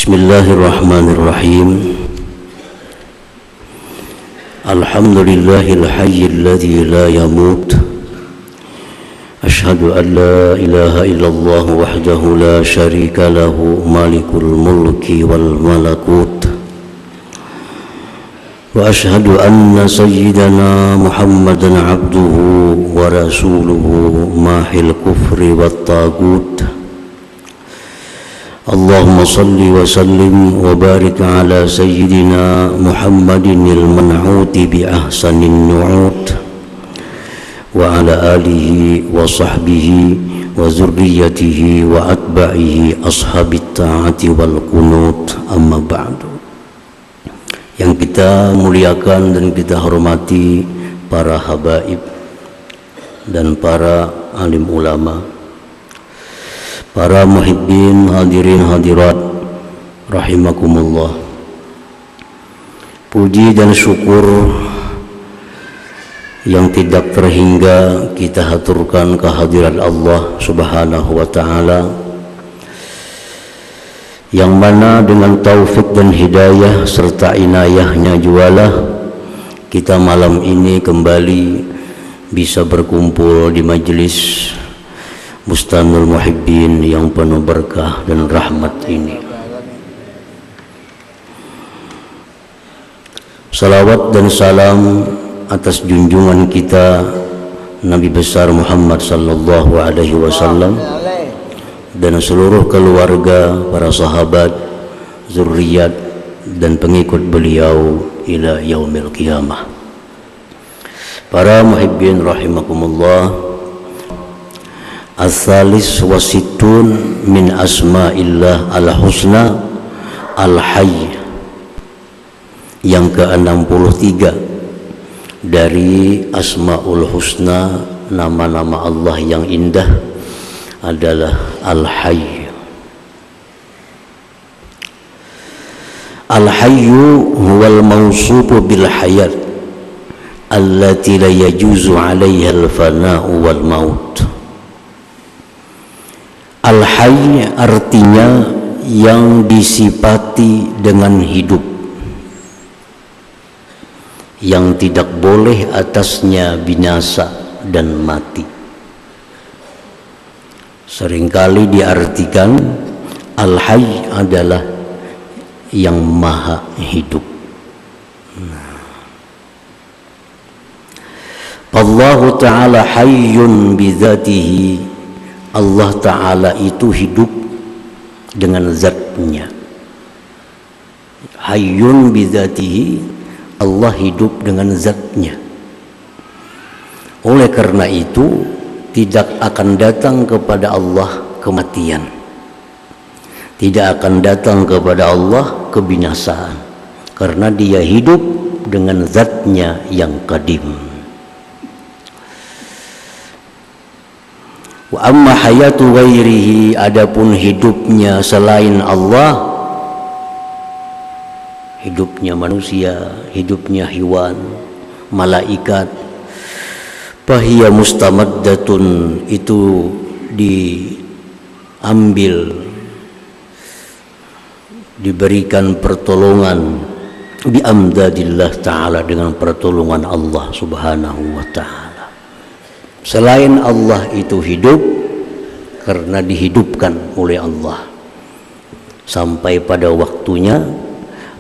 Bismillahirrahmanirrahim. Alhamdulillahil hayyil ladzi la yamut. Asyhadu an la ilaha illallah wahdahu la syarika lahu malikul mulki wal malakut. Wa asyhadu anna sayyidana Muhammadan abduhu wa rasuluhu mahil kufri wat tagut. Allahumma salli wa sallim wa barik ala sayyidina Muhammadinil man'uti bi ahsanin nu'ut wa ala alihi wa sahbihi wa zurriyatihi wa atba'ihi ashabit ta'ati wal qunut, amma ba'du. Yang kita muliakan dan kita hormati para habaib dan para alim ulama, para muhibbin, hadirin hadirat rahimakumullah. Puji dan syukur yang tidak terhingga kita haturkan kehadirat Allah Subhanahu wa ta'ala, yang mana dengan taufik dan hidayah serta inayahnya jualah kita malam ini kembali bisa berkumpul di majelis Bustanul Muhibbin yang penuh berkah dan rahmat ini. Salawat dan salam atas junjungan kita Nabi besar Muhammad sallallahu alaihi wasallam dan seluruh keluarga, para sahabat, zuriat dan pengikut beliau ila yaumil qiyamah. Para muhibbin rahimakumullah, As-salis wasitun min asma'illah al-husna al-hayy, yang ke-63 dari asma'ul husna, nama-nama Allah yang indah adalah al-hayy. Al-hayyu huwal mawsufu bil hayat allati la yajuzu 'alaiha al-fana'u wal maut. Al-hayy artinya yang disifati dengan hidup, yang tidak boleh atasnya binasa dan mati. Seringkali diartikan al-hayy adalah yang maha hidup. Allahu ta'ala hayyun bidzatihi, Allah Ta'ala itu hidup dengan zatnya. Hayyun bidzatihi, Allah hidup dengan zatnya. Oleh karena itu tidak akan datang kepada Allah kematian, tidak akan datang kepada Allah kebinasaan, karena dia hidup dengan zatnya yang qadim. Wa amma hayatu ghairihi, adapun hidupnya selain Allah, hidupnya manusia, hidupnya hewan, malaikat, fahiya mustamaddatun, itu diambil, diberikan pertolongan bi amdadillah ta'ala, dengan pertolongan Allah Subhanahu wa ta'ala. Selain Allah itu hidup karena dihidupkan oleh Allah, sampai pada waktunya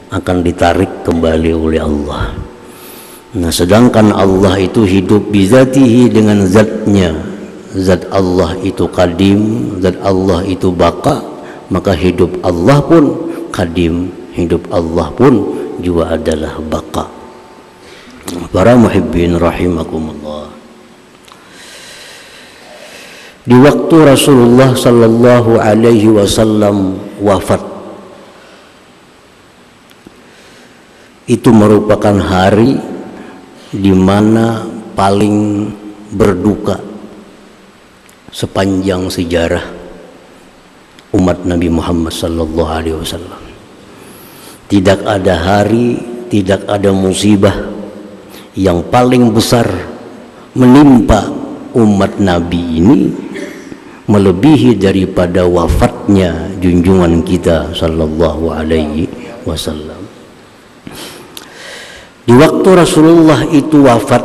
akan ditarik kembali oleh Allah. Nah, sedangkan Allah itu hidup bizatihi, dengan zatnya. Zat Allah itu qadim, zat Allah itu baqa, maka hidup Allah pun qadim, hidup Allah pun juga adalah baqa. Para muhibbin rahimakumullah, di waktu Rasulullah sallallahu alaihi wasallam wafat, itu merupakan hari di mana paling berduka sepanjang sejarah umat Nabi Muhammad sallallahu alaihi wasallam. Tidak ada hari, tidak ada musibah yang paling besar menimpa umat Nabi ini melebihi daripada wafatnya junjungan kita sallallahu alaihi wasallam. Di waktu Rasulullah itu wafat,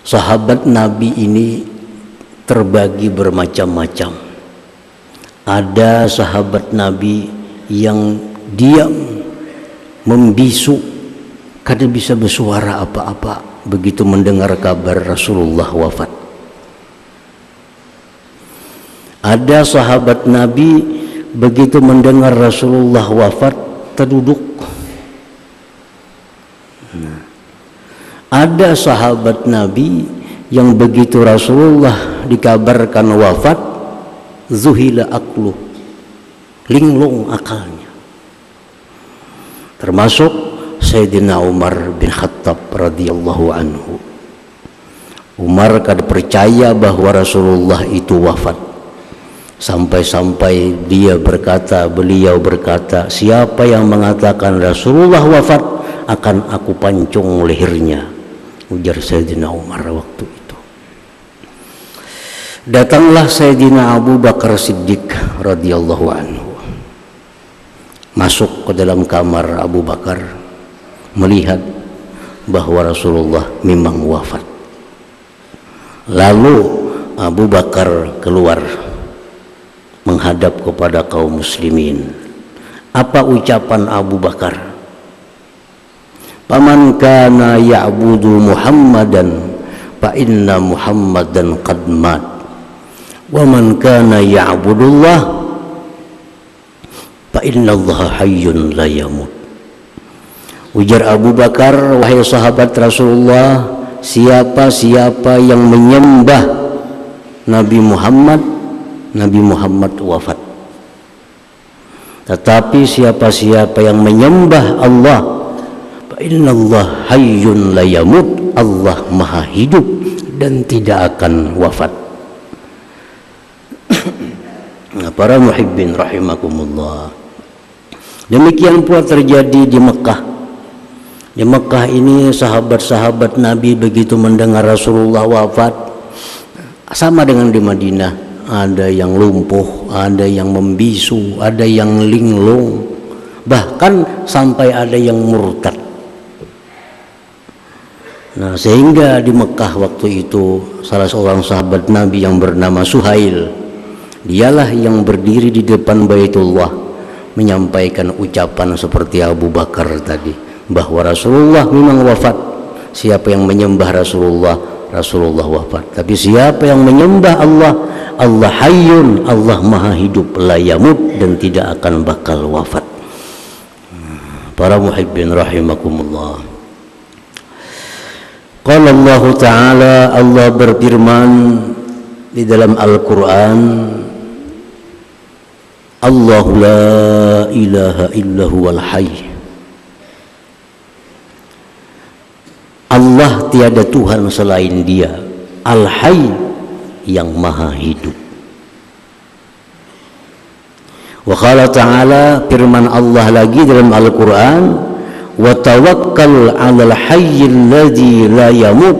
sahabat Nabi ini terbagi bermacam-macam. Ada sahabat Nabi yang diam, membisu, kada bisa bersuara apa-apa begitu mendengar kabar Rasulullah wafat. Ada sahabat Nabi begitu mendengar Rasulullah wafat terduduk. Ada sahabat Nabi yang begitu Rasulullah dikabarkan wafat, zuhila aklu, linglung akalnya. Termasuk Sayyidina Umar bin Khattab radhiyallahu anhu. Umar kada percaya bahwa Rasulullah itu wafat. Sampai-sampai beliau berkata, siapa yang mengatakan Rasulullah wafat, akan aku pancung lehernya, ujar Sayyidina Umar waktu itu. Datanglah Sayyidina Abu Bakar Siddiq radhiyallahu anhu, masuk ke dalam kamar Abu Bakar, melihat bahwa Rasulullah memang wafat. Lalu Abu Bakar keluar menghadap kepada kaum muslimin. Apa ucapan Abu Bakar? Faman kana ya'budu Muhammadan fa inna Muhammadan qad mat. Wa man kana ya'budullah fa inna Allah hayyun la yamut. Ujar Abu Bakar, wahai sahabat Rasulullah, siapa-siapa yang menyembah Nabi Muhammad wafat. Tetapi siapa-siapa yang menyembah Allah, fa innallaha hayyun la yamut, Allah maha hidup dan tidak akan wafat. Nah, para muhibbin rahimakumullah, demikian pula terjadi di Mekah. Di Mekah ini sahabat-sahabat Nabi begitu mendengar Rasulullah wafat, sama dengan di Madinah, ada yang lumpuh, ada yang membisu, ada yang linglung, bahkan sampai ada yang murtad. Nah, sehingga di Mekah waktu itu salah seorang sahabat Nabi yang bernama Suhail, dialah yang berdiri di depan Baitullah menyampaikan ucapan seperti Abu Bakar tadi, bahwa Rasulullah memang wafat. Siapa yang menyembah Rasulullah, Rasulullah wafat. Tapi siapa yang menyembah Allah, Allah hayyun, Allah maha hidup, la yamut, dan tidak akan bakal wafat. Para muhibbin rahimakumullah, qala Allah Ta'ala, Allah berfirman di dalam Al-Quran, Allahu la ilaha illa huwal hayy. Allah tiada Tuhan selain Dia, Al-Hayy, yang maha hidup. Wa qala ta'ala, firman Allah lagi dalam Al-Quran, wa tawakkal 'alal hayyil ladzi la yamut,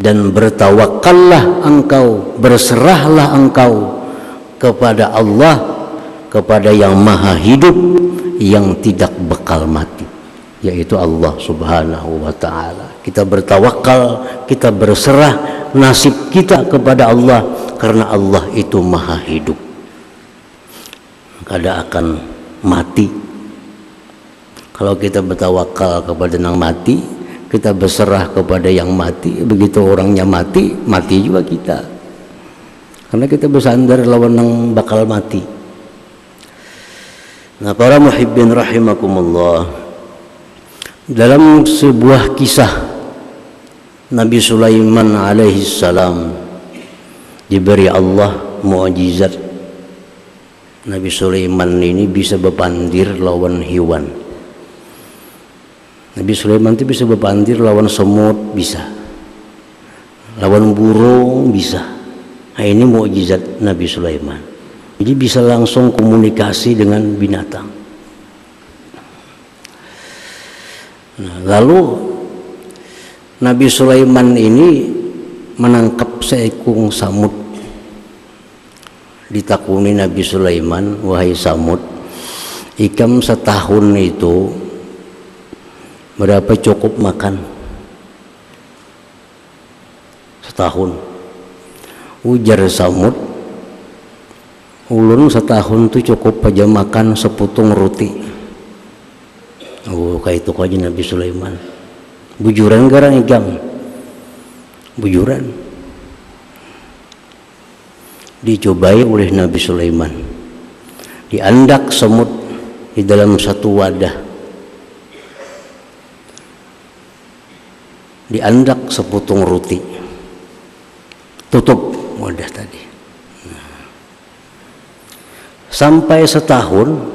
dan bertawakallah engkau, berserahlah engkau kepada Allah, kepada yang maha hidup, yang tidak bakal mati, yaitu Allah subhanahu wa ta'ala. Kita bertawakal, kita berserah nasib kita kepada Allah, karena Allah itu maha hidup, kada akan mati. Kalau kita bertawakal kepada yang mati, kita berserah kepada yang mati, begitu orangnya mati, mati juga kita, karena kita bersandar lawan yang bakal mati. Nah, para muhibbin rahimakumullah, dalam sebuah kisah Nabi Sulaiman alaihissalam diberi Allah mukjizat. Nabi Sulaiman ini bisa berpandir lawan hewan. Nabi Sulaiman itu bisa berpandir lawan semut, bisa lawan burung, bisa. Nah, ini mukjizat Nabi Sulaiman. Jadi bisa langsung komunikasi dengan binatang. Nah, lalu Nabi Sulaiman ini menangkap seekor samud. Ditakuni Nabi Sulaiman, wahai samud, ikam setahun itu berapa cukup makan? Setahun. Ujar samud, ulun setahun tu cukup aja makan seputung roti. Oh, kayak itu aja Nabi Sulaiman. Bujuran garang ikam. Bujuran. Dicobai oleh Nabi Sulaiman. Diandak semut di dalam satu wadah. Diandak seputung roti. Tutup wadah tadi. Sampai setahun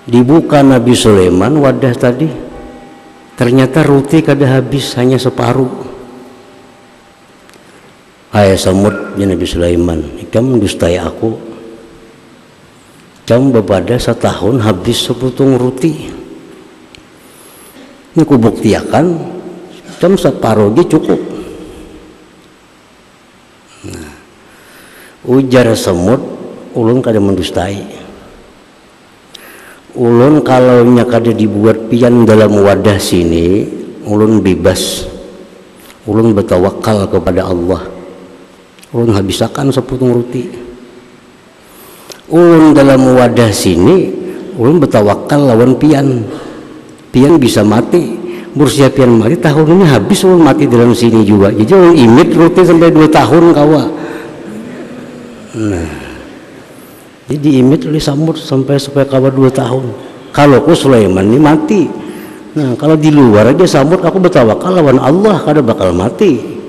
dibuka Nabi Sulaiman wadah tadi, ternyata roti kada habis, hanya separuh. Hai samud, ya Nabi Sulaiman, ikam mendustai aku. Ikam bepada setahun habis seputung roti. Ini ku buktiakan, ikam separuh lagi cukup. Nah, ujar samud, ulun kada mendustai. Ulun kalau nya kada dibuat pian dalam wadah sini, ulun bebas. Ulun bertawakal kepada Allah. Ulun habisakan seputung roti. Ulun dalam wadah sini, ulun bertawakal lawan pian. Pian bisa mati. Bursia pian mati, tahun ini habis ulun mati dalam sini juga. Jadi ulun imit roti sampai 2 tahun kawa. Nah, jadi imit oleh samud sampai kawa 2 tahun. Kalau aku Sulaiman ini mati. Nah, kalau di luar aja samud aku bertawakal lawan Allah, kada bakal mati.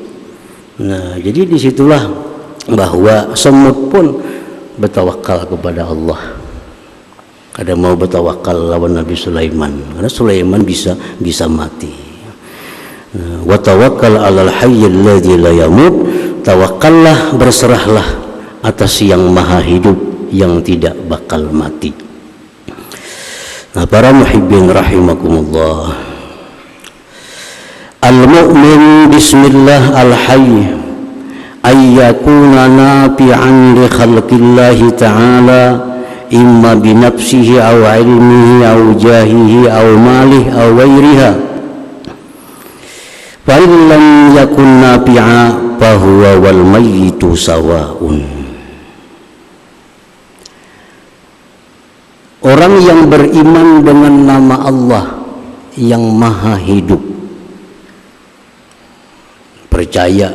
Nah, jadi disitulah bahwa semut pun bertawakal kepada Allah. Kada mau bertawakal lawan Nabi Sulaiman, karena Sulaiman bisa mati. Nah, wa tawakkal 'alal hayyil ladzi la yamut, tawakkallah, berserahlah atas yang maha hidup yang tidak bakal mati. Nah, para muhibbin rahimakumullah, al-mu'min bismillah al-hayy ayyakuna nafi'an li khalqillahi ta'ala imma bi nafsihi aw ilmihi aw jahihi aw malihi aw ghairiha fa in lam yakun nafi'a fa huwa wal mayyitu sawa'un. Orang yang beriman dengan nama Allah yang maha hidup, percaya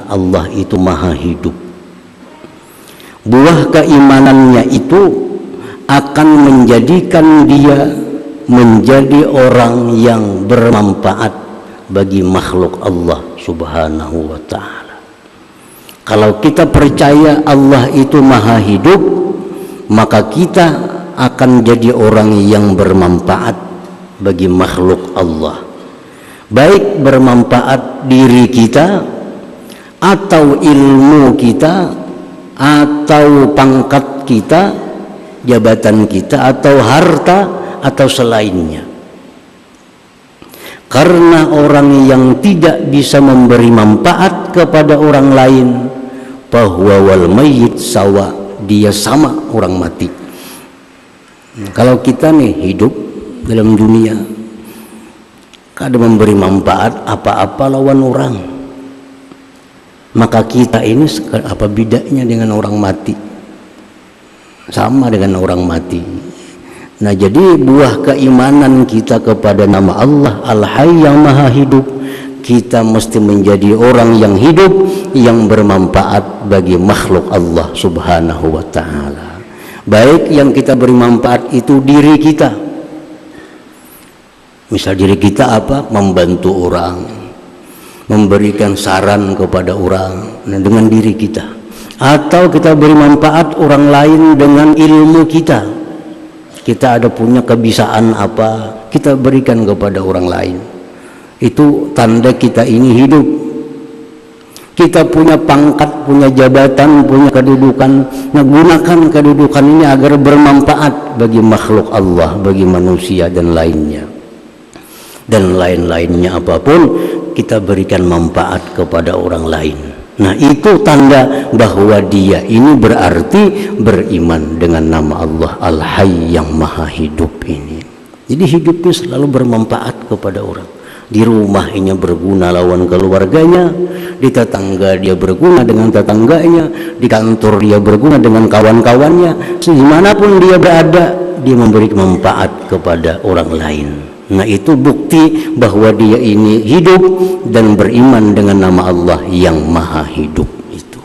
Allah itu maha hidup, buah keimanannya itu akan menjadikan dia menjadi orang yang bermanfaat bagi makhluk Allah subhanahu wa ta'ala. Kalau kita percaya Allah itu maha hidup, maka kita akan jadi orang yang bermanfaat bagi makhluk Allah, baik bermanfaat diri kita atau ilmu kita atau pangkat kita, jabatan kita atau harta atau selainnya. Karena orang yang tidak bisa memberi manfaat kepada orang lain, bahwa wal mayyit sawa, dia sama orang mati. Kalau kita nih hidup dalam dunia kada memberi manfaat apa-apa lawan orang, maka kita ini apa bedanya dengan orang mati? Sama dengan orang mati. Nah, jadi buah keimanan kita kepada nama Allah Al-Hayy yang maha hidup, kita mesti menjadi orang yang hidup yang bermanfaat bagi makhluk Allah subhanahu wa ta'ala. Baik yang kita beri manfaat itu diri kita, misal diri kita apa? Membantu orang, memberikan saran kepada orang, nah, dengan diri kita. Atau kita beri manfaat orang lain dengan ilmu kita. Kita ada punya kebiasaan apa, kita berikan kepada orang lain. Itu tanda kita ini hidup. Kita punya pangkat, punya jabatan, punya kedudukan. Nah, gunakan kedudukan ini agar bermanfaat bagi makhluk Allah, bagi manusia dan lainnya. Dan lain-lainnya apapun, kita berikan manfaat kepada orang lain. Nah, itu tanda bahwa dia ini berarti beriman dengan nama Allah Al-Hayy yang Maha Hidup ini. Jadi hidupnya selalu bermanfaat kepada orang. Di rumahnya berguna lawan keluarganya, di tetangga dia berguna dengan tetangganya, di kantor dia berguna dengan kawan-kawannya, dimanapun dia berada dia memberi manfaat kepada orang lain. Nah, itu bukti bahwa dia ini hidup dan beriman dengan nama Allah yang Maha Hidup itu.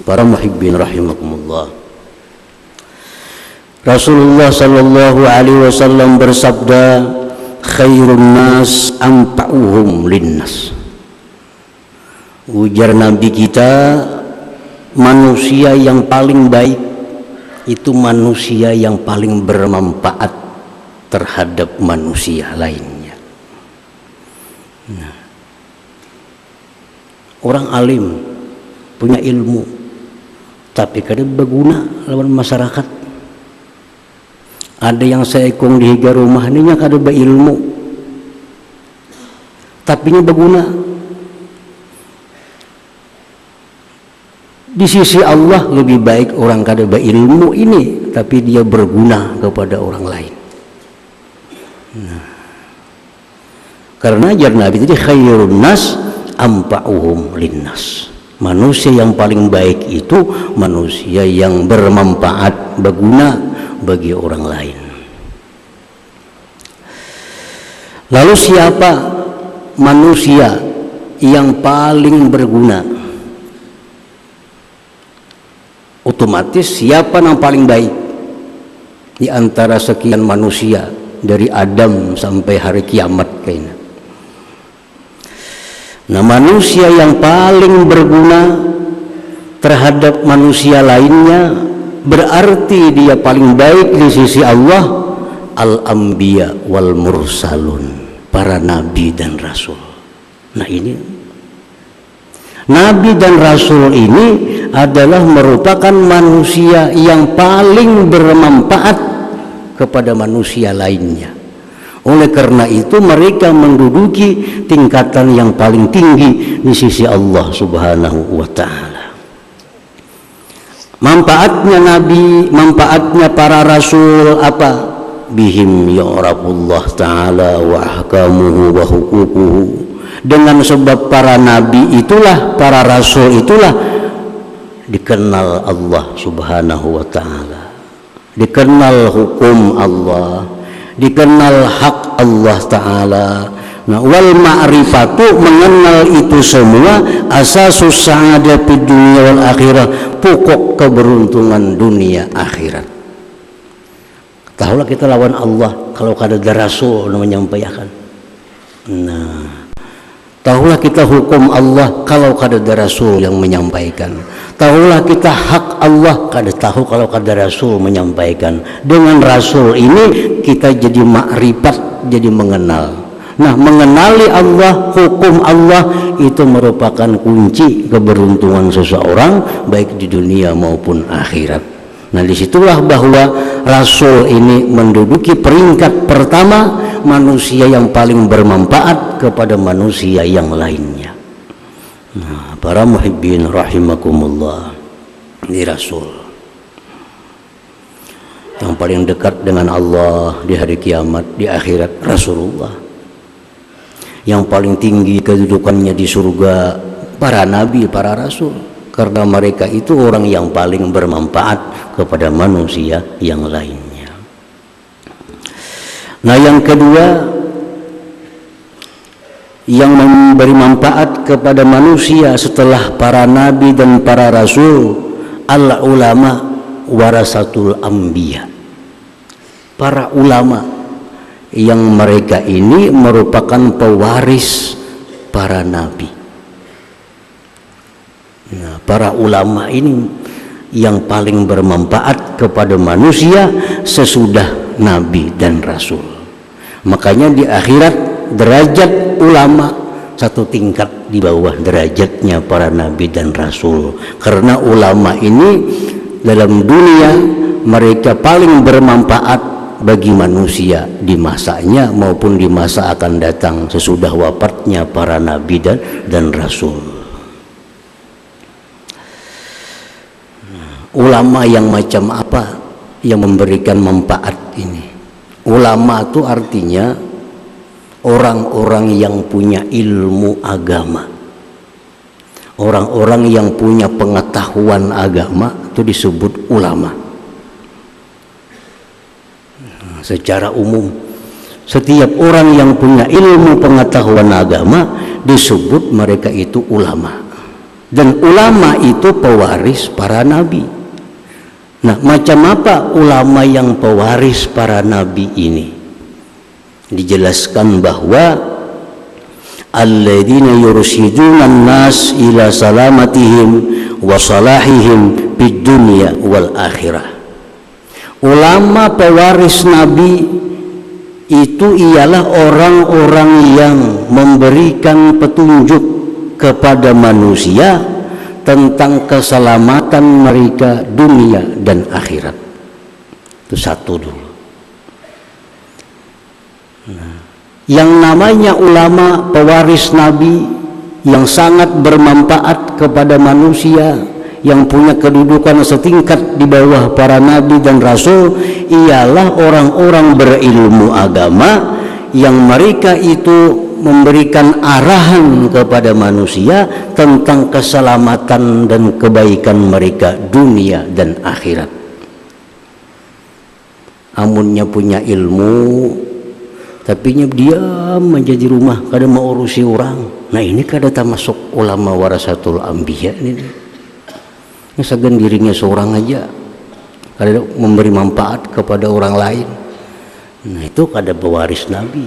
Para muhibbin rahimakumullah, Rasulullah sallallahu alaihi wasallam bersabda, khairun nas anfa'uhum linnas. Ujar Nabi kita, manusia yang paling baik itu manusia yang paling bermanfaat terhadap manusia lainnya. Nah, orang alim punya ilmu tapi kadang berguna lawan masyarakat. Ada yang seekong di higa rumah ini kada berilmu tapi nya berguna di sisi Allah. Lebih baik orang kada berilmu ini tapi dia berguna kepada orang lain. Nah, karena ajar Nabi tadi khairun nas anfa'uhum linnas. Manusia yang paling baik itu manusia yang bermanfaat, berguna bagi orang lain. Lalu siapa manusia yang paling berguna? Otomatis siapa yang paling baik di antara sekian manusia dari Adam sampai hari kiamat kayaknya. Nah, manusia yang paling berguna terhadap manusia lainnya berarti dia paling baik di sisi Allah, al-anbiya wal mursalun, para nabi dan rasul. Nah, ini nabi dan rasul ini adalah merupakan manusia yang paling bermanfaat kepada manusia lainnya. Oleh karena itu mereka menduduki tingkatan yang paling tinggi di sisi Allah Subhanahu wa ta'ala. Manfaatnya nabi, manfaatnya para rasul apa? Bihim ya'rafullah ta'ala wa ahkamuhu wa hukukuhu. Dengan sebab para nabi itulah, para rasul itulah dikenal Allah Subhanahu wa ta'ala, dikenal hukum Allah, dikenal hak Allah ta'ala. Nah, wal ma'rifatu, mengenal itu semua, asasus sa'adah fid dunya wal akhirah, pokok keberuntungan dunia akhirat. Tahulah kita lawan Allah kalau kada ada rasul menyampaikan. Nah, tahulah kita hukum Allah kalau kada ada rasul yang menyampaikan. Tahulah kita hak Allah kada tahu kalau kada rasul menyampaikan. Dengan rasul ini kita jadi makrifat, jadi mengenal. Nah, mengenali Allah, hukum Allah itu merupakan kunci keberuntungan seseorang baik di dunia maupun akhirat. Nah, disitulah bahwa rasul ini menduduki peringkat pertama manusia yang paling bermanfaat kepada manusia yang lainnya. Nah, para muhibbin rahimakumullah, ini rasul yang paling dekat dengan Allah di hari kiamat, di akhirat, Rasulullah. Yang paling tinggi kedudukannya di surga para nabi, para rasul, karena mereka itu orang yang paling bermanfaat kepada manusia yang lainnya. Nah, yang kedua yang memberi manfaat kepada manusia setelah para nabi dan para rasul, al ulama warasatul anbiya, para ulama yang mereka ini merupakan pewaris para nabi. Nah, para ulama ini yang paling bermanfaat kepada manusia sesudah nabi dan rasul. Makanya di akhirat derajat ulama satu tingkat di bawah derajatnya para nabi dan rasul. Karena ulama ini dalam dunia mereka paling bermanfaat bagi manusia di masanya maupun di masa akan datang sesudah wafatnya para nabi dan rasul. Ulama yang macam apa yang memberikan manfaat ini? Ulama itu artinya orang-orang yang punya ilmu agama, orang-orang yang punya pengetahuan agama itu disebut ulama. Secara umum setiap orang yang punya ilmu pengetahuan agama disebut mereka itu ulama, dan ulama itu pewaris para nabi. Nah, macam apa ulama yang pewaris para nabi ini? Dijelaskan bahwa alladzina yursiduna an-nas ila salamatihim wa salahihim fid dunya wal akhirah. Ulama pewaris nabi itu ialah orang-orang yang memberikan petunjuk kepada manusia tentang keselamatan mereka dunia dan akhirat. Itu satu dulu. Yang namanya ulama pewaris nabi yang sangat bermanfaat kepada manusia, yang punya kedudukan setingkat di bawah para nabi dan rasul, ialah orang-orang berilmu agama yang mereka itu memberikan arahan kepada manusia tentang keselamatan dan kebaikan mereka dunia dan akhirat. Amunnya punya ilmu tapi diam menjadi rumah, kada mau urusi orang. Nah, ini kada termasuk ulama warasatul anbiya ini. Segan dirinya seorang aja, kada memberi manfaat kepada orang lain. Nah, itu kada pewaris nabi.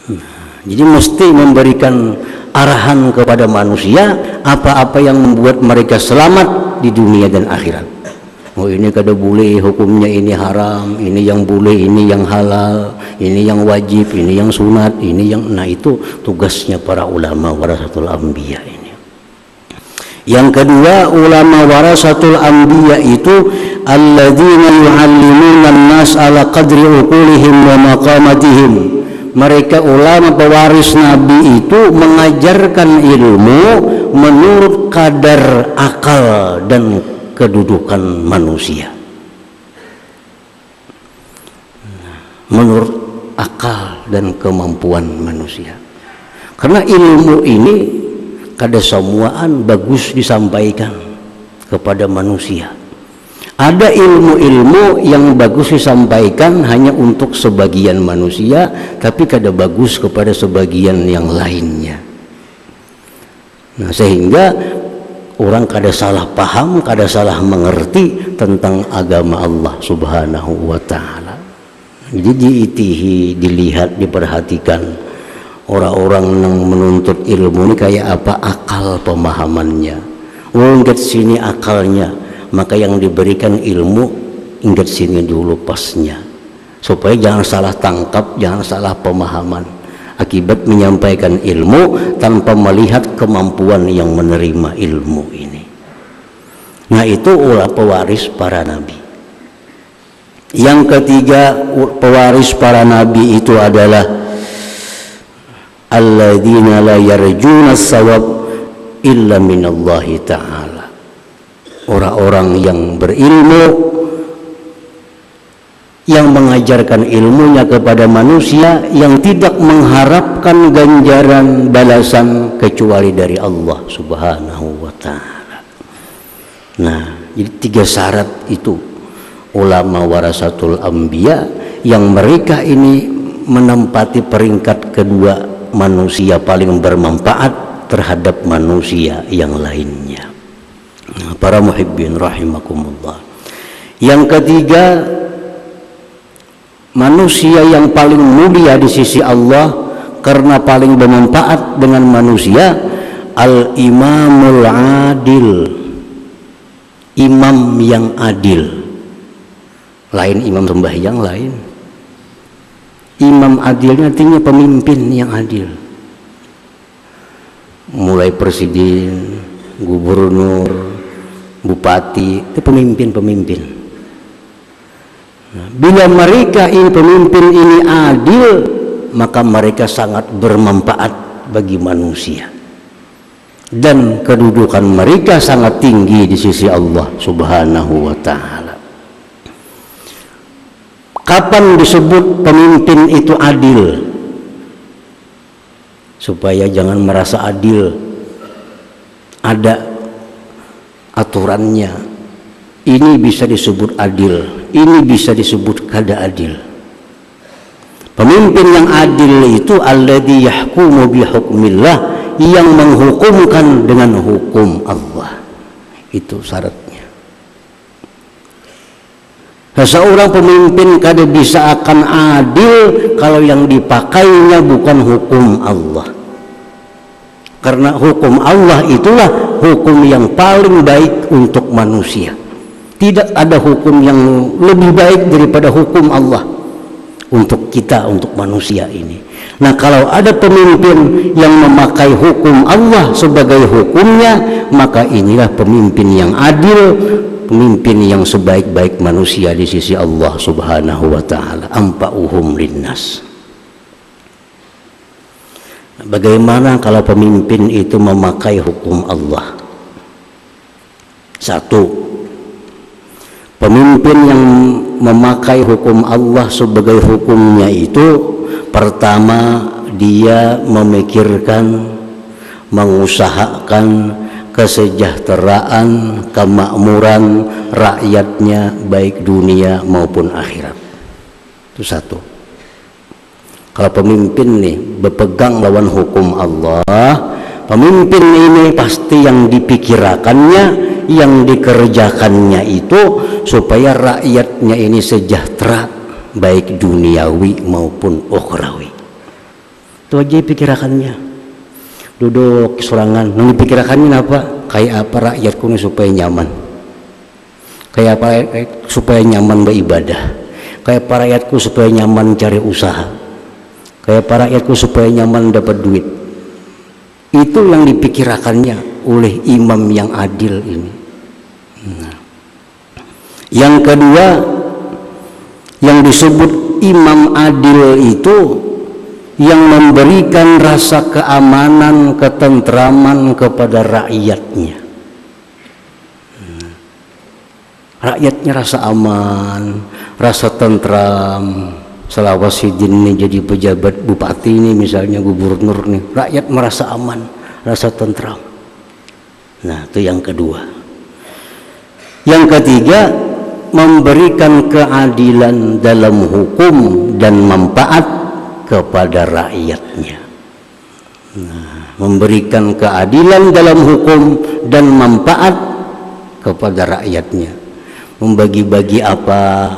Nah, jadi mesti memberikan arahan kepada manusia apa-apa yang membuat mereka selamat di dunia dan akhirat. Oh, ini kada boleh, hukumnya ini haram, ini yang boleh, ini yang halal, ini yang wajib, ini yang sunat, ini yang, nah itu tugasnya para ulama warasatul anbiya ini. Yang kedua, ulama warasatul anbiya itu alladzina yu'allimuna an-nas ala qadri uqulihim wa maqamatihim. Mereka ulama pewaris nabi itu mengajarkan ilmu menurut kadar akal dan kedudukan manusia, menurut akal dan kemampuan manusia. Karena ilmu ini kada semuaan bagus disampaikan kepada manusia. Ada ilmu-ilmu yang bagus disampaikan hanya untuk sebagian manusia, tapi kada bagus kepada sebagian yang lainnya. Nah, sehingga orang kada salah paham, kada salah mengerti tentang agama Allah subhanahu wa ta'ala. Jadi diitihi, dilihat, diperhatikan orang-orang yang menuntut ilmu ini kayak apa akal pemahamannya. Ingat sini akalnya, maka yang diberikan ilmu ingat sini dulu pasnya, supaya jangan salah tangkap, jangan salah pemahaman akibat menyampaikan ilmu tanpa melihat kemampuan yang menerima ilmu ini. Nah, itu ulah pewaris para nabi. Yang ketiga, pewaris para nabi itu adalah alladzina la yarjuna as-sawab illa minallahi ta'ala. Orang-orang yang berilmu, yang mengajarkan ilmunya kepada manusia, yang tidak mengharapkan ganjaran balasan kecuali dari Allah subhanahu wa ta'ala. Nah, jadi 3 syarat itu ulama warasatul anbiya yang mereka ini menempati peringkat kedua manusia paling bermanfaat terhadap manusia yang lainnya. Nah, para muhibbin rahimakumullah. Yang ketiga, manusia yang paling mulia di sisi Allah karena paling bermanfaat dengan manusia, al-imamul adil, imam yang adil. Lain imam sembahyang, lain imam adilnya artinya pemimpin yang adil. Mulai presiden, gubernur, bupati, itu pemimpin-pemimpin. Bila mereka ini pemimpin ini adil, maka mereka sangat bermanfaat bagi manusia dan kedudukan mereka sangat tinggi di sisi Allah Subhanahu wa taala. Kapan disebut pemimpin itu adil? Supaya jangan merasa adil, ada aturannya. Ini bisa disebut adil, ini bisa disebut kada adil. Pemimpin yang adil itu alladzi yahkumu bihukmillah, yang menghukumkan dengan hukum Allah. Itu syaratnya. Seorang pemimpin kada bisa akan adil kalau yang dipakainya bukan hukum Allah. Karena hukum Allah itulah hukum yang paling baik untuk manusia. Tidak ada hukum yang lebih baik daripada hukum Allah untuk kita, untuk manusia ini. Nah, kalau ada pemimpin yang memakai hukum Allah sebagai hukumnya, maka inilah pemimpin yang adil, pemimpin yang sebaik-baik manusia di sisi Allah Subhanahu wa taala. Anfa'uhum linnas. Bagaimana kalau pemimpin itu memakai hukum Allah? Satu, pemimpin yang memakai hukum Allah sebagai hukumnya itu, pertama dia memikirkan, mengusahakan kesejahteraan, kemakmuran rakyatnya baik dunia maupun akhirat. Itu satu. Kalau pemimpin nih berpegang lawan hukum Allah, pemimpin ini pasti yang dipikirkannya, yang dikerjakannya itu supaya rakyatnya ini sejahtera baik duniawi maupun ukhrawi. Itu aja pikirakannya. Duduk sorangan, yang dipikirkannya apa? Kayak apa rakyatku ini supaya nyaman, kayak apa supaya nyaman beribadah, kayak apa rakyatku supaya nyaman cari usaha, kayak apa rakyatku supaya nyaman dapat duit. Itu yang dipikirkannya oleh imam yang adil ini. Nah, yang kedua, yang disebut imam adil itu yang memberikan rasa keamanan, ketentraman kepada rakyatnya. Rakyatnya rasa aman, rasa tentram. Salawasidin ini jadi pejabat, bupati ini misalnya, gubernur nih, rakyat merasa aman, rasa tentram. Nah, itu yang kedua. Yang ketiga, memberikan keadilan dalam hukum dan manfaat kepada rakyatnya. Nah, memberikan keadilan dalam hukum dan manfaat kepada rakyatnya. Membagi-bagi apa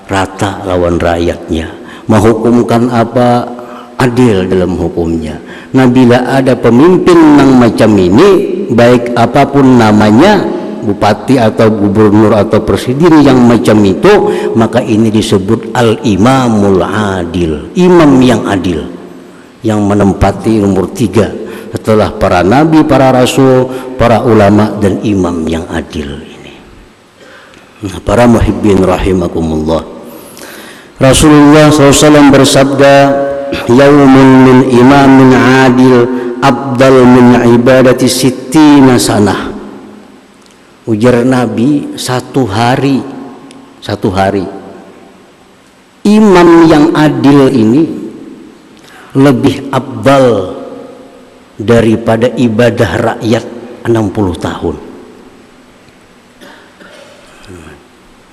rata lawan rakyatnya, menghukumkan apa adil dalam hukumnya. Nah, bila ada pemimpin yang macam ini, baik apapun namanya, bupati atau gubernur atau presiden yang macam itu, maka ini disebut al-imamul adil, imam yang adil, yang menempati nomor 3 setelah para nabi, para rasul, para ulama, dan imam yang adil ini. Nah, para muhibbin rahimakumullah, Rasulullah SAW bersabda, yaumun min imamin adil abdal min ibadati sittina sanah. Ujar Nabi, satu hari imam yang adil ini lebih abdal daripada ibadah rakyat 60 tahun.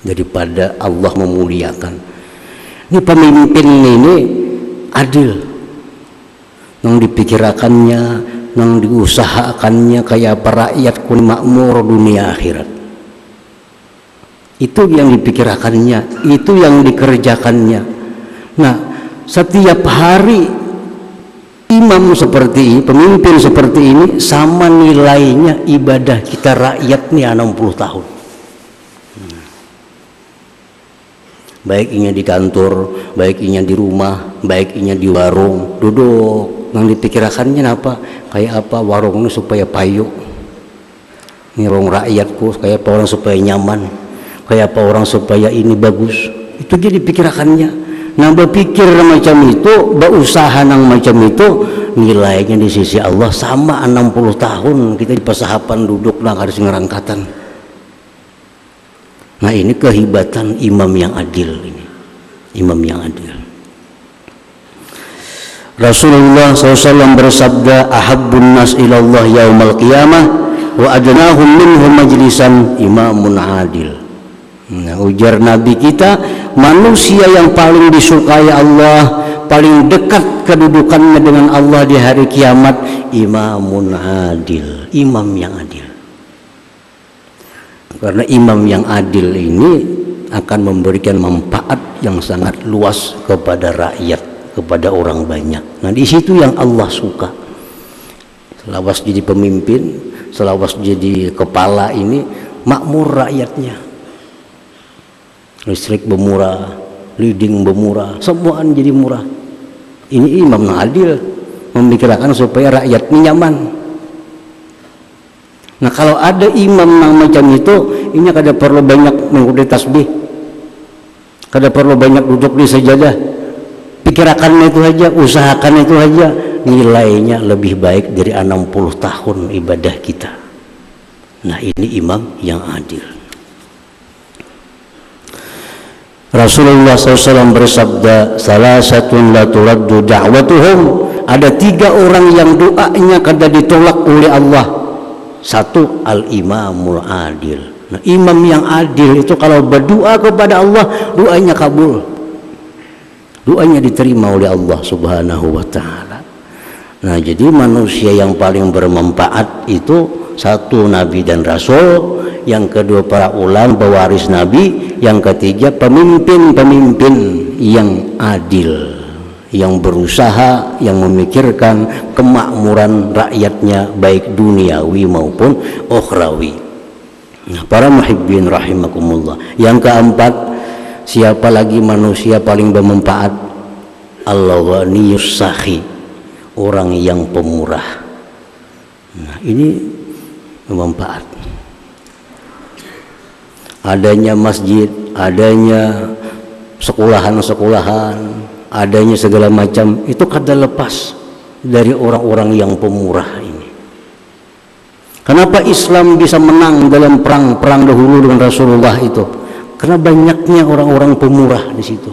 Daripada Allah memuliakan. Ini pemimpin ini adil, yang dipikirkannya, yang diusahakannya kayak para rakyat kun makmur dunia akhirat. Itu yang dipikirkannya, itu yang dikerjakannya. Nah, setiap hari imam seperti ini, pemimpin seperti ini, sama nilainya ibadah kita rakyat nih 60 tahun. Baiknya di kantor, baiknya di rumah, baiknya di warung, duduk. Yang dipikirkannya apa? Kayak apa warung ini supaya payu, ini warung rakyatku, kayak apa orang supaya nyaman, kayak apa orang supaya ini bagus, Itu jadi pikirannya. Nah berpikir macam itu, berusaha nang macam itu, nilainya di sisi Allah sama 60 tahun kita di pesahapan duduk nang harus ngerangkatan. Nah ini kehebatan imam yang adil ini. Imam yang adil. Rasulullah SAW bersabda, ahabbun nas ilallah yaumal qiyamah wa adnahum minhum majlisan imamun adil. Nah, ujar Nabi kita, manusia yang paling disukai Allah, paling dekat kedudukannya dengan Allah di hari kiamat, imamun adil, imam yang adil. Karena imam yang adil ini akan memberikan manfaat yang sangat luas kepada rakyat, kepada orang banyak. Nah di situ yang Allah suka. Selawas jadi pemimpin, selawas jadi kepala ini, makmur rakyatnya. Listrik bermurah, leading bermurah, semuaan jadi murah. Ini imam yang adil, memikirkan supaya rakyat ini nyaman. Nah kalau ada imam yang macam itu, ini kada perlu banyak mengikuti tasbih, kada perlu banyak duduk di sajadah. Pikirkan itu aja, usahakan itu aja, nilainya lebih baik dari 60 tahun ibadah kita. Nah ini imam yang adil. Rasulullah SAW bersabda, salah satu la turaddu da'watuhum, ada 3 orang yang doanya kada ditolak oleh Allah. 1, al-imamul adil. Nah, imam yang adil itu kalau berdoa kepada Allah, doanya kabul, doanya diterima oleh Allah Subhanahu wa ta'ala. Nah jadi manusia yang paling bermanfaat itu 1 Nabi dan Rasul, yang kedua para ulama pewaris Nabi, yang ketiga pemimpin-pemimpin yang adil, yang berusaha, yang memikirkan kemakmuran rakyatnya baik duniawi maupun ukhrawi. Nah, para muhibbin rahimakumullah. Yang keempat, siapa lagi manusia paling bermanfaat? Al-ghaniyus sakhi, orang yang pemurah. Nah ini bermanfaat. Adanya masjid, adanya sekolahan-sekolahan, adanya segala macam, itu kada lepas dari orang-orang yang pemurah ini. Kenapa Islam bisa menang dalam perang-perang dahulu dengan Rasulullah itu? Karena banyaknya orang-orang pemurah di situ.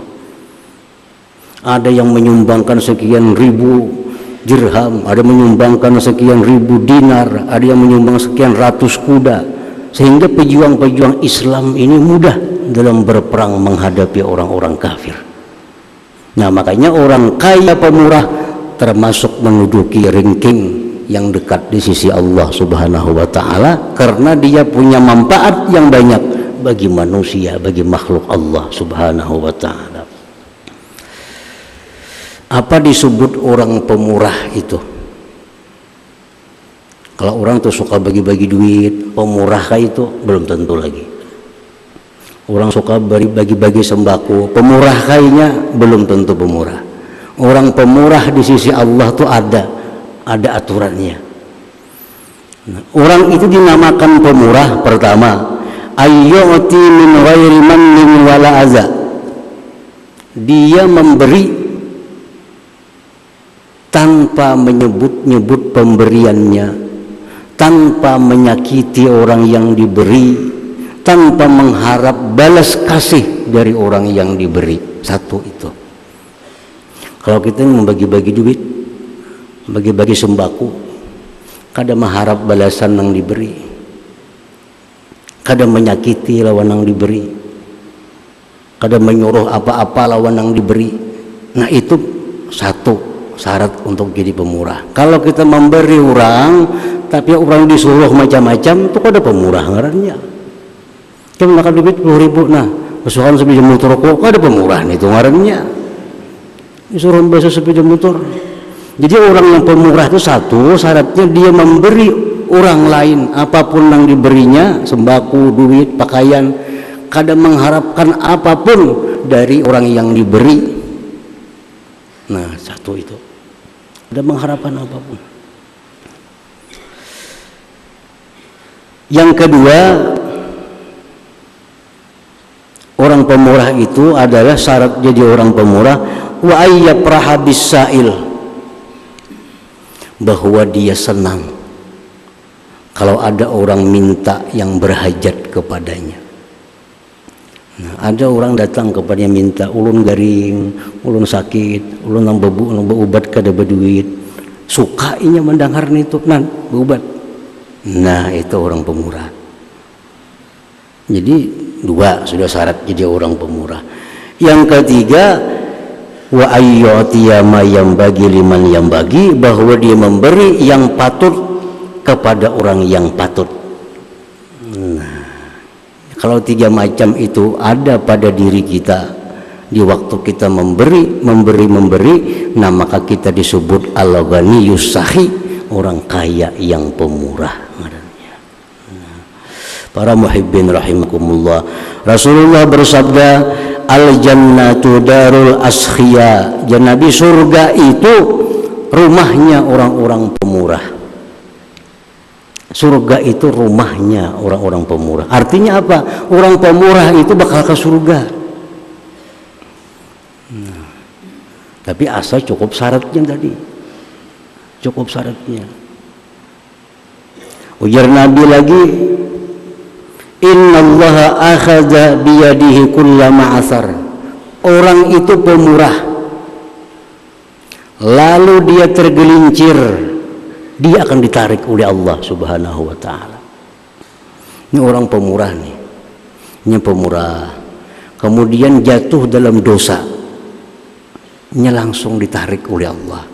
Ada yang menyumbangkan sekian ribu dirham, ada menyumbangkan sekian ribu dinar, ada yang menyumbang sekian ratus kuda, sehingga pejuang-pejuang Islam ini mudah dalam berperang menghadapi orang-orang kafir. Nah makanya orang kaya pemurah termasuk menduduki ranking yang dekat di sisi Allah Subhanahu wa ta'ala, karena dia punya manfaat yang banyak bagi manusia, bagi makhluk Allah Subhanahu wa ta'ala. Apa disebut orang pemurah itu? Kalau orang tuh suka bagi-bagi duit, pemurah kayak itu belum tentu lagi. Orang suka bagi-bagi sembako, pemurah kayaknya belum tentu pemurah. Orang pemurah di sisi Allah tuh ada aturannya. Nah, orang itu dinamakan pemurah pertama, ayyuti min ghairi mannin wala adza. Dia memberi tanpa menyebut-nyebut pemberiannya, tanpa menyakiti orang yang diberi, tanpa mengharap balas kasih dari orang yang diberi. 1 itu. Kalau kita membagi-bagi duit, bagi-bagi sembako, kada mengharap balasan yang diberi, kada menyakiti lawan yang diberi, kada menyuruh apa-apa lawan yang diberi. Nah itu 1 syarat untuk jadi pemurah. Kalau kita memberi orang tapi orang disuruh macam-macam, itu kada pemurah ngarannya. Kita makan duit 10.000, nah kesukaan sepeda motor kok kada pemurah nih itu ngarannya. Disuruh basa sepeda motor. Jadi orang yang pemurah itu 1 syaratnya dia memberi orang lain apapun yang diberinya, sembako, duit, pakaian, kada mengharapkan apapun dari orang yang diberi. Nah 1 itu, kada mengharapkan apapun. Yang kedua, orang pemurah itu adalah syarat jadi orang pemurah wa ayyapraha bisail, bahwa dia senang kalau ada orang minta yang berhajat kepadanya. Nah, ada orang datang kepadanya minta ulun garing, ulun sakit, ulun nambah ubat kada berduit. Suka inya mendengar itu, nan berubat. Nah, itu orang pemurah. Jadi dua sudah syarat jadi orang pemurah. Yang ketiga, wa ayyatiya ma yambagi liman yambagi, bahwa dia memberi yang patut kepada orang yang patut. Nah, kalau tiga macam itu ada pada diri kita di waktu kita memberi, nah maka kita disebut al-ghaniyus sahi, orang kaya yang pemurah. Para muhibbin rahimakumullah, Rasulullah bersabda, al-jannatu darul askhiya, Nabi, surga itu rumahnya orang-orang pemurah. Surga itu rumahnya orang-orang pemurah. Artinya apa? Orang pemurah itu bakal ke surga. Nah, tapi asal cukup syaratnya tadi. Cukup syaratnya. Ujar Nabi lagi, innallaha akhadha biyadihi kulla ma'asar. Orang itu pemurah, lalu dia tergelincir, dia akan ditarik oleh Allah Subhanahu wa ta'ala. Ini orang pemurah nih. Ini pemurah. Kemudian jatuh dalam dosa, ini langsung ditarik oleh Allah.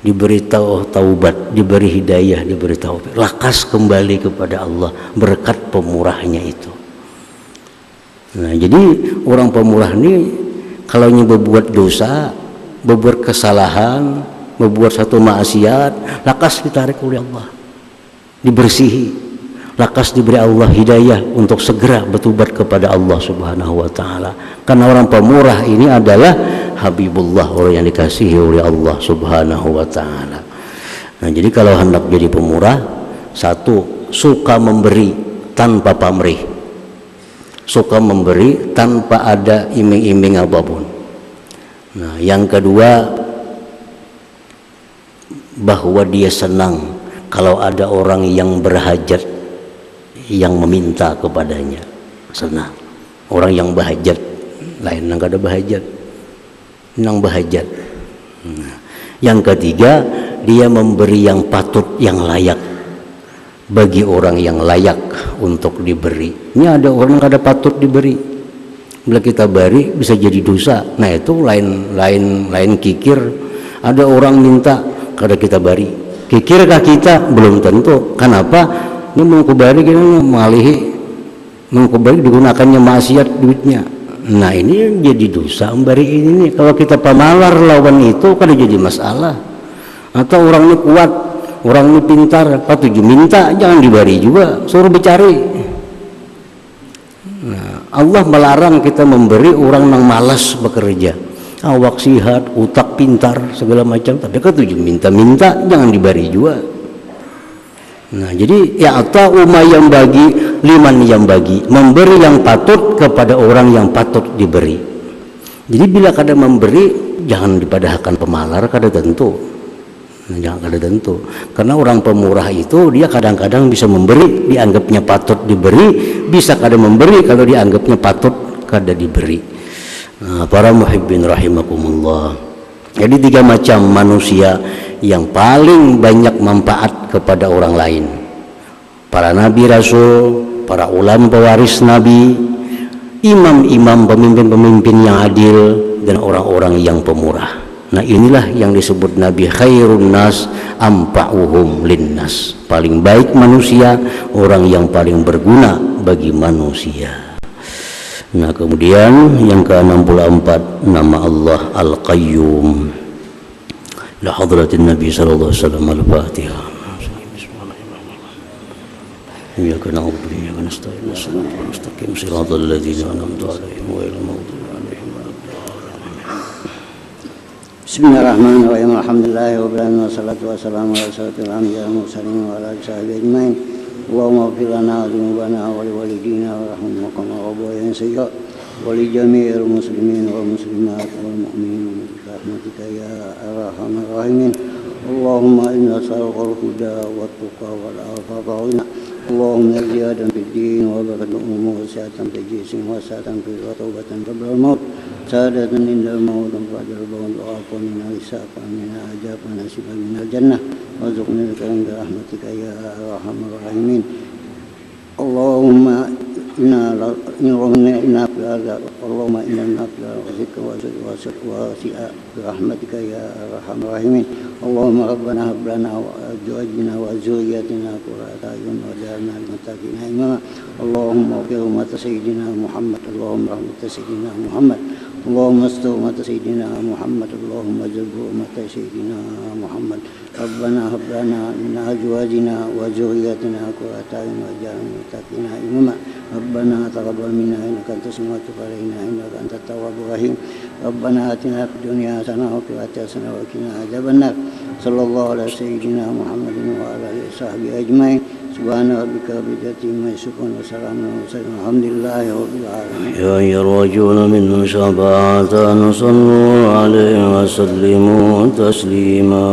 Diberi taubat, diberi hidayah, diberi taufik, lakas kembali kepada Allah berkat pemurahnya itu. Nah, jadi orang pemurah ini kalau berbuat dosa, berbuat kesalahan, membuat satu maksiat, lakas ditarik oleh Allah, dibersihi, lakas diberi Allah hidayah untuk segera bertobat kepada Allah Subhanahu wa ta'ala. Karena orang pemurah ini adalah Habibullah, orang yang dikasihi oleh Allah Subhanahu wa ta'ala. Nah, jadi kalau hendak jadi pemurah, satu, suka memberi tanpa pamrih, suka memberi tanpa ada iming-iming apapun. Nah, yang kedua, bahwa dia senang kalau ada orang yang berhajat yang meminta kepadanya, senang. Orang yang berhajat, lain yang kada berhajat, yang berhajat. Nah, yang ketiga, dia memberi yang patut, yang layak bagi orang yang layak untuk diberi. Ini ada orang yang kada patut diberi, bila kita beri bisa jadi dosa. Nah, itu lain kikir. Ada orang minta kada kita bari, kikirkah kita? Belum tentu. Kenapa? Ini mengkubari kita mengalihi, mengkubari digunakannya maksiat duitnya. Nah, ini jadi dosa memberi ini. Kalau kita pemalar lawan itu kada jadi masalah. Atau orang ini kuat, orang ini pintar, patut minta, jangan diberi juga, suruh bercari. Nah, Allah melarang kita memberi orang yang malas bekerja, awak sihat, utak pintar, segala macam, tapi ketujuh minta-minta, jangan diberi juga. Nah, jadi ya atau yang bagi liman yang bagi, memberi yang patut kepada orang yang patut diberi. Jadi bila kada memberi, jangan dipadahkan pemalar, kada tentu. Nah, jangan kada tentu. Karena orang pemurah itu dia kadang-kadang bisa memberi, dianggapnya patut diberi, bisa kada memberi kalau dianggapnya patut kada diberi. Nah, para muhibbin rahimakumullah. Jadi tiga macam manusia yang paling banyak manfaat kepada orang lain: para nabi rasul, para ulama pewaris nabi, imam-imam, pemimpin-pemimpin yang adil, dan orang-orang yang pemurah. Nah, inilah yang disebut Nabi khairun nas ampa'uhum linnas. Paling baik manusia, orang yang paling berguna bagi manusia. Nah, kemudian yang ke-64, nama Allah Al-Qayyum. La hadratin Nabi sallallahu alaihi wasallam. Al-Fatihah. Iyyaka na'budu wa iyyaka nasta'in. Shiratal mustaqim, shiratal ladzina an'amta 'alaihim ghairil maghdubi 'alaihim waladdallin. Bismillahirrahmanirrahim. Alhamdulillahirabbil alamin wassalatu wassalamu ala asyrofil anbiya'i wal mursalin wa ala alihi washabihi ajmain. Allahumma ighfir lana wa li walidina warhamhum kama rabbayana saghira. ولجميع المسلمين والمسلمات والمؤمنين برحمتك يا أرحم الراحمين. اللهم إنا نسألك الهدى والتقى والعفاف والغنى. اللهم زيادة في الدين وبركة الأمور وسعة في الجسم وسعة في وتوبة قبل الموت سعادة عند الموت بعد الموت وعفوا من الحساب من عذاب ونصيبا من الجنة وارزقنا الكرم برحمتك يا أرحم الراحمين. اللهم إنا نقبل وذكر واسع برحمتك يا أرحم الراحمين. اللهم ربنا هب لنا وأزواجنا وذرياتنا قرة أعين واجعلنا للمتقين إماما. اللهم اغفر أمة سيدنا محمد. اللهم رحمة سيدنا محمد. اللهم استر أمة سيدنا محمد. اللهم اجبر أمة سيدنا محمد. ربنا هب لنا من أزواجنا وذرياتنا قرة أعين واجعلنا للمتقين إماما. ربنا تقبل منا إنك أنت السميع العليم علينا إنك أنت التواب الرحيم. ربنا آتنا في الدنيا حسنة وفي الآخرة حسنة وقنا عذاب النار. صلى الله على سيدنا محمد وعلى آله وصحبه أجمعين. سبحان ربك رب العزة عما يصفون وسلام على المرسلين والحمد لله رب العالمين. يا يرجون منه شفاعة صلوا عليه وسلموا تسليما.